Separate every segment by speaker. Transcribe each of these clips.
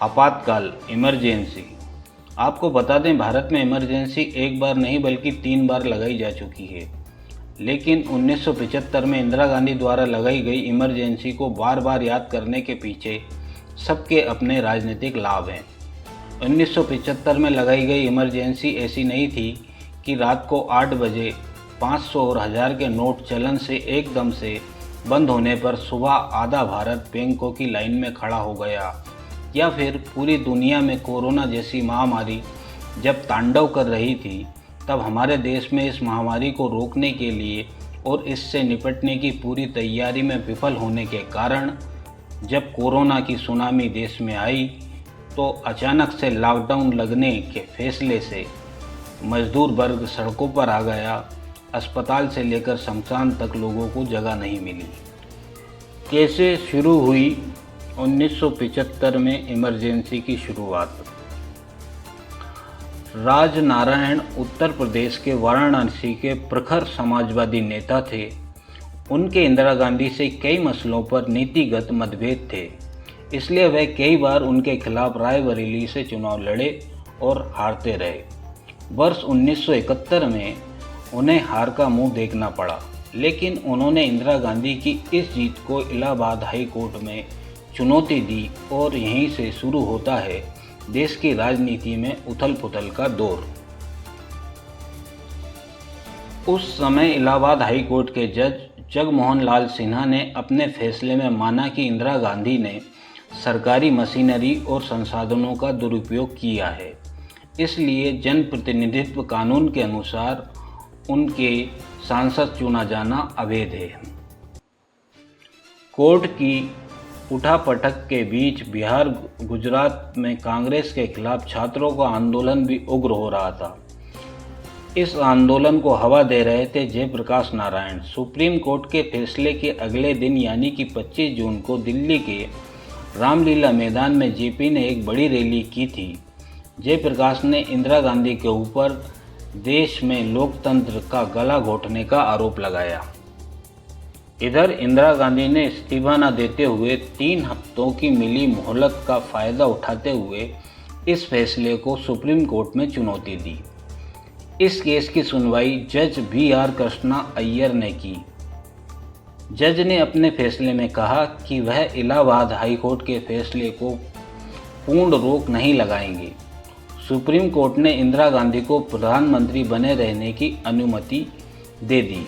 Speaker 1: आपातकाल इमरजेंसी। आपको बता दें, भारत में इमरजेंसी एक बार नहीं बल्कि 3 बार लगाई जा चुकी है। लेकिन 1975 में इंदिरा गांधी द्वारा लगाई गई इमरजेंसी को बार बार याद करने के पीछे सबके अपने राजनीतिक लाभ हैं। 1975 में लगाई गई इमरजेंसी ऐसी नहीं थी कि रात को 8 बजे 500 और 1000 के नोट चलन से एकदम से बंद होने पर सुबह आधा भारत बैंकों की लाइन में खड़ा हो गया, या फिर पूरी दुनिया में कोरोना जैसी महामारी जब तांडव कर रही थी तब हमारे देश में इस महामारी को रोकने के लिए और इससे निपटने की पूरी तैयारी में विफल होने के कारण जब कोरोना की सुनामी देश में आई तो अचानक से लॉकडाउन लगने के फैसले से मजदूर वर्ग सड़कों पर आ गया। अस्पताल से लेकर शमशान तक लोगों को जगह नहीं मिली। कैसे शुरू हुई 1975 में इमरजेंसी की शुरुआत? राजनारायण उत्तर प्रदेश के वाराणसी के प्रखर समाजवादी नेता थे। उनके इंदिरा गांधी से कई मसलों पर नीतिगत मतभेद थे, इसलिए वह कई बार उनके खिलाफ रायबरेली से चुनाव लड़े और हारते रहे। वर्ष 1971 में उन्हें हार का मुंह देखना पड़ा, लेकिन उन्होंने इंदिरा गांधी की इस जीत को इलाहाबाद हाई कोर्ट में चुनौती दी और यहीं से शुरू होता है देश की राजनीति में उथल पुथल का दौर। उस समय इलाहाबाद हाई कोर्ट के जज जगमोहन लाल सिन्हा ने अपने फैसले में माना कि इंदिरा गांधी ने सरकारी मशीनरी और संसाधनों का दुरुपयोग किया है, इसलिए जनप्रतिनिधित्व कानून के अनुसार उनके सांसद चुना जाना अवैध है। कोर्ट की उठापटक के बीच बिहार गुजरात में कांग्रेस के खिलाफ छात्रों का आंदोलन भी उग्र हो रहा था। इस आंदोलन को हवा दे रहे थे जयप्रकाश नारायण। सुप्रीम कोर्ट के फैसले के अगले दिन यानी कि 25 जून को दिल्ली के रामलीला मैदान में जेपी ने एक बड़ी रैली की थी। जयप्रकाश ने इंदिरा गांधी के ऊपर देश में लोकतंत्र का गला घोटने का आरोप लगाया। इधर इंदिरा गांधी ने इस्तीफा न देते हुए 3 हफ्तों की मिली मोहलत का फायदा उठाते हुए इस फैसले को सुप्रीम कोर्ट में चुनौती दी। इस केस की सुनवाई जज BR कृष्णा अय्यर ने की। जज ने अपने फैसले में कहा कि वह इलाहाबाद हाई कोर्ट के फैसले को पूर्ण रोक नहीं लगाएंगे। सुप्रीम कोर्ट ने इंदिरा गांधी को प्रधानमंत्री बने रहने की अनुमति दे दी।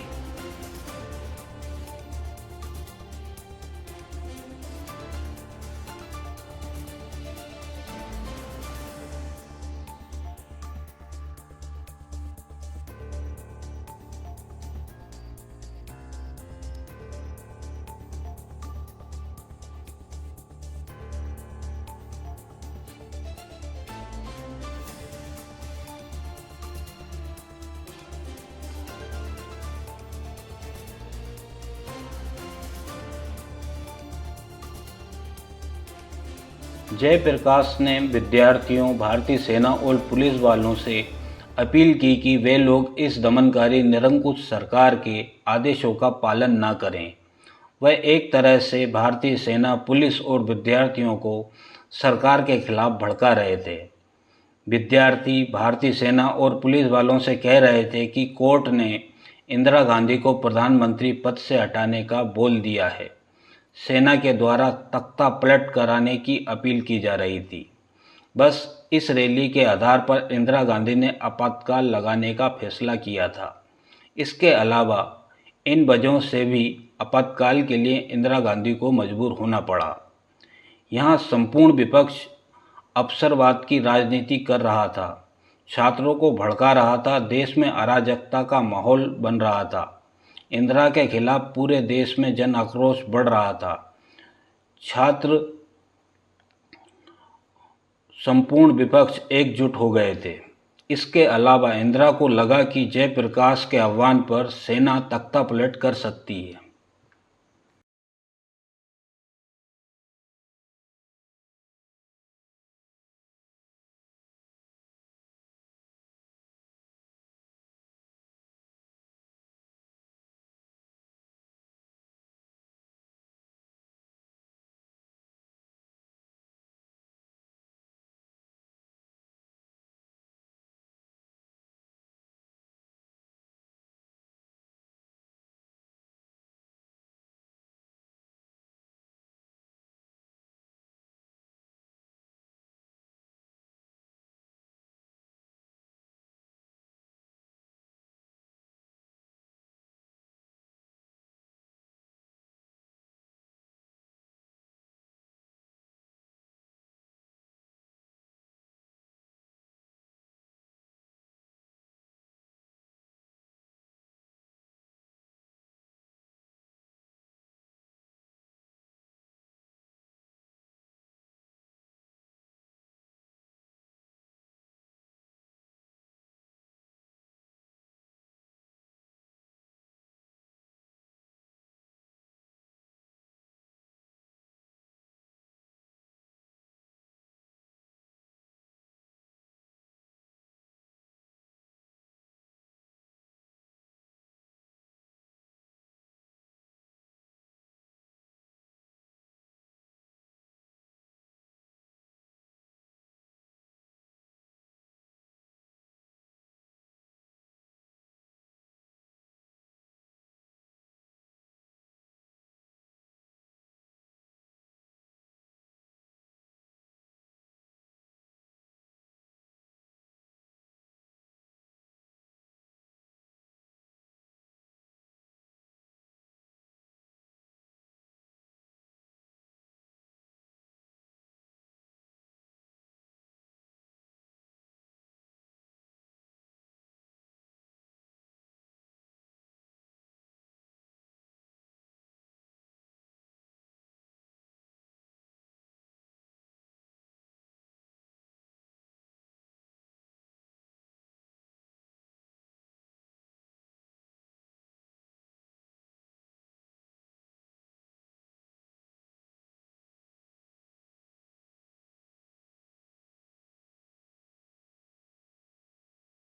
Speaker 1: जयप्रकाश ने विद्यार्थियों, भारतीय सेना और पुलिस वालों से अपील की कि वे लोग इस दमनकारी निरंकुश सरकार के आदेशों का पालन न करें। वह एक तरह से भारतीय सेना, पुलिस और विद्यार्थियों को सरकार के खिलाफ भड़का रहे थे। विद्यार्थी भारतीय सेना और पुलिस वालों से कह रहे थे कि कोर्ट ने इंदिरा गांधी को प्रधानमंत्री पद से हटाने का बोल दिया है। सेना के द्वारा तख्ता पलट कराने की अपील की जा रही थी। बस इस रैली के आधार पर इंदिरा गांधी ने आपातकाल लगाने का फैसला किया था। इसके अलावा इन वजहों से भी आपातकाल के लिए इंदिरा गांधी को मजबूर होना पड़ा। यहाँ संपूर्ण विपक्ष अवसरवाद की राजनीति कर रहा था, छात्रों को भड़का रहा था, देश में अराजकता का माहौल बन रहा था। इंदिरा के खिलाफ पूरे देश में जन आक्रोश बढ़ रहा था। छात्र, संपूर्ण विपक्ष एकजुट हो गए थे। इसके अलावा इंदिरा को लगा कि जयप्रकाश के आह्वान पर सेना तख्ता पलट कर सकती है।